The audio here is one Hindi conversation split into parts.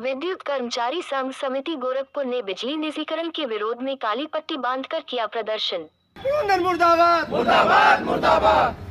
विद्युत कर्मचारी संघ समिति गोरखपुर ने बिजली निजीकरण के विरोध में काली पट्टी बांधकर किया प्रदर्शन। मुर्दाबाद मुर्दाबाद मुर्दाबाद।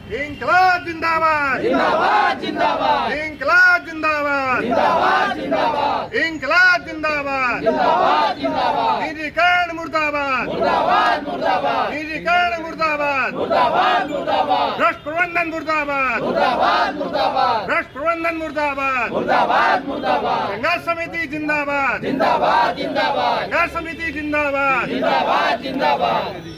इंकलाब जिंदाबाद जिंदाबाद जिंदाबाद। इंकलाब जिंदाबाद जिंदाबाद जिंदाबाद। इंकलाब जिंदाबाद जिंदाबाद जिंदाबाद। निजीकरण मुर्दाबाद मुर्दाबाद मुर्दाबाद। निजीकरण मुर्दाबाद मुर्दाबाद मुर्दाबाद। भ्रष्ट प्रबंधन मुर्दाबाद मुर्दाबाद मुर्दाबाद। भ्रष्ट प्रबंधन मुर्दाबाद मुर्दाबाद मुर्दाबाद। संघर्ष समिति जिंदाबाद जिंदाबाद जिंदाबाद। संघर्ष समिति जिंदाबाद जिंदाबाद जिंदाबाद।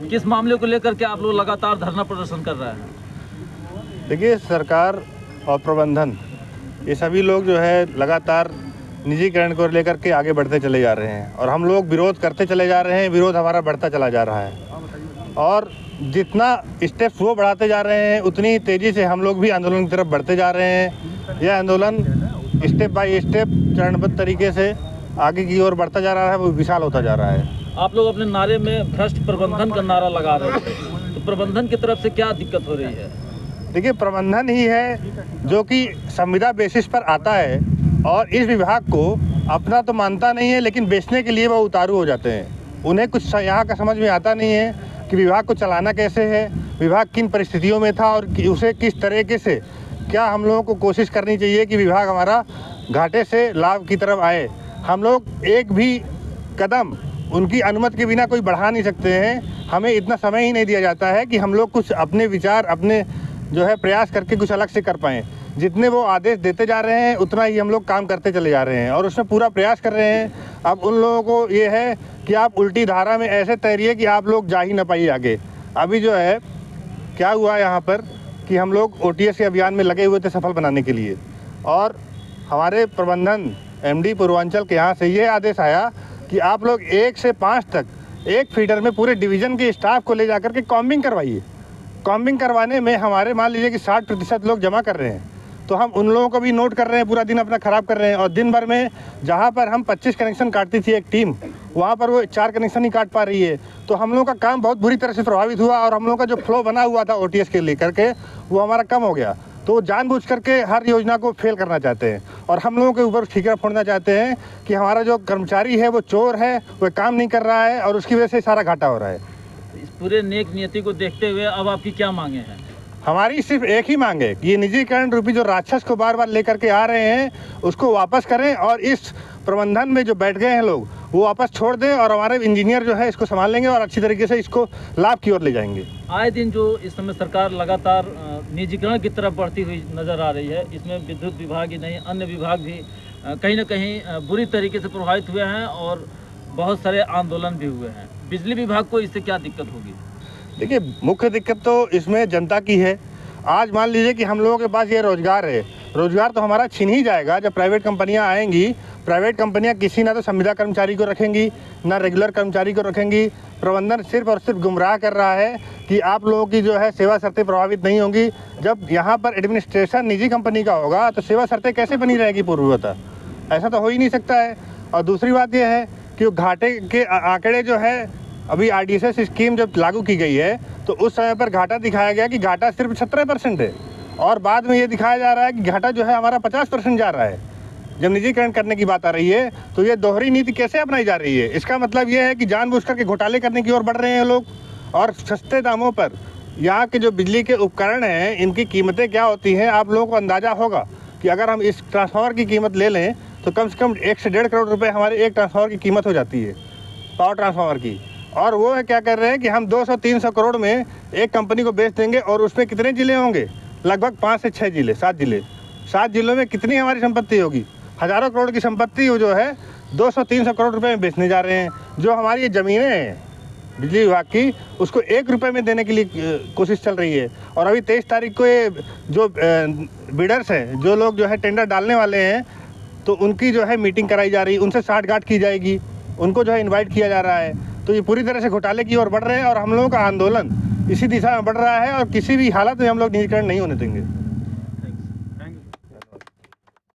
किस मामले को लेकर के आप लोग लगातार धरना प्रदर्शन कर रहे हैं? देखिए, सरकार और प्रबंधन ये सभी लोग जो है लगातार निजीकरण को लेकर के आगे बढ़ते चले जा रहे हैं और हम लोग विरोध करते चले जा रहे हैं। विरोध हमारा बढ़ता चला जा रहा है और जितना स्टेप्स वो बढ़ाते जा रहे हैं उतनी तेज़ी से हम लोग भी आंदोलन की तरफ बढ़ते जा रहे हैं। यह आंदोलन स्टेप बाय स्टेप चरणबद्ध तरीके से आगे की ओर बढ़ता जा रहा है, वो विशाल होता जा रहा है। आप लोग अपने नारे में भ्रष्ट प्रबंधन का नारा लगा रहे थे, तो प्रबंधन की तरफ से क्या दिक्कत हो रही है? देखिए, प्रबंधन ही है जो कि संविदा बेसिस पर आता है और इस विभाग को अपना तो मानता नहीं है, लेकिन बेचने के लिए वो उतारू हो जाते हैं। उन्हें कुछ यहाँ का समझ में आता नहीं है कि विभाग को चलाना कैसे है, विभाग किन परिस्थितियों में था और उसे किस तरीके से क्या हम लोगों को कोशिश करनी चाहिए कि विभाग हमारा घाटे से लाभ की तरफ आए। हम लोग एक भी कदम उनकी अनुमति के बिना कोई बढ़ा नहीं सकते हैं। हमें इतना समय ही नहीं दिया जाता है कि हम लोग कुछ अपने विचार, अपने जो है प्रयास करके कुछ अलग से कर पाएँ। जितने वो आदेश देते जा रहे हैं उतना ही हम लोग काम करते चले जा रहे हैं और उसमें पूरा प्रयास कर रहे हैं। अब उन लोगों को ये है कि आप उल्टी धारा में ऐसे तैरिए कि आप लोग जा ही ना पाइए आगे। अभी जो है क्या हुआ यहाँ पर कि हम लोग OTS के अभियान में लगे हुए थे सफल बनाने के लिए, और हमारे प्रबंधन MD पूर्वांचल के यहाँ से ये आदेश आया कि आप लोग 1 से 5 तक एक फीडर में पूरे डिवीज़न के स्टाफ को ले जाकर के कॉम्बिंग करवाइए। कॉम्बिंग करवाने में हमारे मान लीजिए कि 60% लोग जमा कर रहे हैं, तो हम उन लोगों को भी नोट कर रहे हैं, पूरा दिन अपना ख़राब कर रहे हैं। और दिन भर में जहाँ पर हम 25 कनेक्शन काटती थी एक टीम, वहाँ पर वो 4 कनेक्शन ही काट पा रही है। तो हम लोगों का काम बहुत बुरी तरह से प्रभावित हुआ और हम लोगों का जो फ्लो बना हुआ था OTS के लेकर के वो हमारा कम हो गया। तो वो जानबूझ करके हर योजना को फेल करना चाहते हैं और हम लोगों के ऊपर ठीकरा फोड़ना चाहते हैं कि हमारा जो कर्मचारी है वो चोर है, वो काम नहीं कर रहा है और उसकी वजह से सारा घाटा हो रहा है। इस पूरे नेक नियति को देखते हुए अब आपकी क्या मांगे हैं? हमारी सिर्फ एक ही मांग है कि ये निजीकरण रूपी जो राक्षस को बार बार लेकर के आ रहे हैं उसको वापस करें और इस प्रबंधन में जो बैठ गए हैं लोग वो वापस छोड़ दें और हमारे इंजीनियर जो है इसको संभाल लेंगे और अच्छी तरीके से इसको लाभ की ओर ले जाएंगे। आए दिन जो इस समय सरकार लगातार निजीकरण की तरफ बढ़ती हुई नज़र आ रही है, इसमें विद्युत विभाग ही नहीं अन्य विभाग भी कहीं ना कहीं बुरी तरीके से प्रभावित हुए हैं और बहुत सारे आंदोलन भी हुए हैं। बिजली विभाग को इससे क्या दिक्कत होगी? देखिए, मुख्य दिक्कत तो इसमें जनता की है। आज मान लीजिए कि हम लोगों के पास ये रोज़गार है, रोज़गार तो हमारा छिन ही जाएगा जब प्राइवेट कंपनियां आएंगी। प्राइवेट कंपनियां किसी ना तो संविदा कर्मचारी को रखेंगी ना रेगुलर कर्मचारी को रखेंगी। प्रबंधन सिर्फ और सिर्फ गुमराह कर रहा है कि आप लोगों की जो है सेवा शर्तें प्रभावित नहीं होंगी। जब यहाँ पर एडमिनिस्ट्रेशन निजी कंपनी का होगा तो सेवा शर्तें कैसे बनी रहेगी पूर्ववत? ऐसा तो हो ही नहीं सकता है। और दूसरी बात यह है कि घाटे के आंकड़े जो है अभी RDSS स्कीम जब लागू की गई है तो उस समय पर घाटा दिखाया गया कि घाटा सिर्फ 17% है और बाद में ये दिखाया जा रहा है कि घाटा जो है हमारा 50% जा रहा है। जब निजीकरण करने की बात आ रही है तो ये दोहरी नीति कैसे अपनाई जा रही है? इसका मतलब ये है कि जानबूझ करके घोटाले करने की ओर बढ़ रहे हैं लोग और सस्ते दामों पर यहाँ के जो बिजली के उपकरण हैं इनकी कीमतें क्या होती हैं आप लोगों को अंदाज़ा होगा कि अगर हम इस ट्रांसफार्मर की कीमत ले लें तो कम से कम 1 से 1.5 करोड़ रुपये हमारे एक ट्रांसफार्मर की कीमत हो जाती है, पावर ट्रांसफार्मर की। और वो है क्या कर रहे हैं कि हम 200-300 करोड़ में एक कंपनी को बेच देंगे और उसमें कितने ज़िले होंगे? लगभग 5 से 6 ज़िले, 7 ज़िले। 7 ज़िलों में कितनी हमारी संपत्ति होगी? हज़ारों करोड़ की संपत्ति जो है 200-300 करोड़ रुपए में बेचने जा रहे हैं। जो हमारी ये ज़मीनें हैं बिजली विभाग की उसको 1 रुपये में देने के लिए कोशिश चल रही है। और अभी 23 तारीख को ये जो बिडर्स हैं, जो लोग जो है टेंडर डालने वाले हैं, तो उनकी जो है मीटिंग कराई जा रही है, उनसे साठगांठ की जाएगी, उनको जो है इन्वाइट किया जा रहा है। तो ये पूरी तरह से घोटाले की ओर बढ़ रहे हैं और हम लोगों का आंदोलन इसी दिशा में बढ़ रहा है और किसी भी हालत में हम लोग निजीकरण नहीं होने देंगे।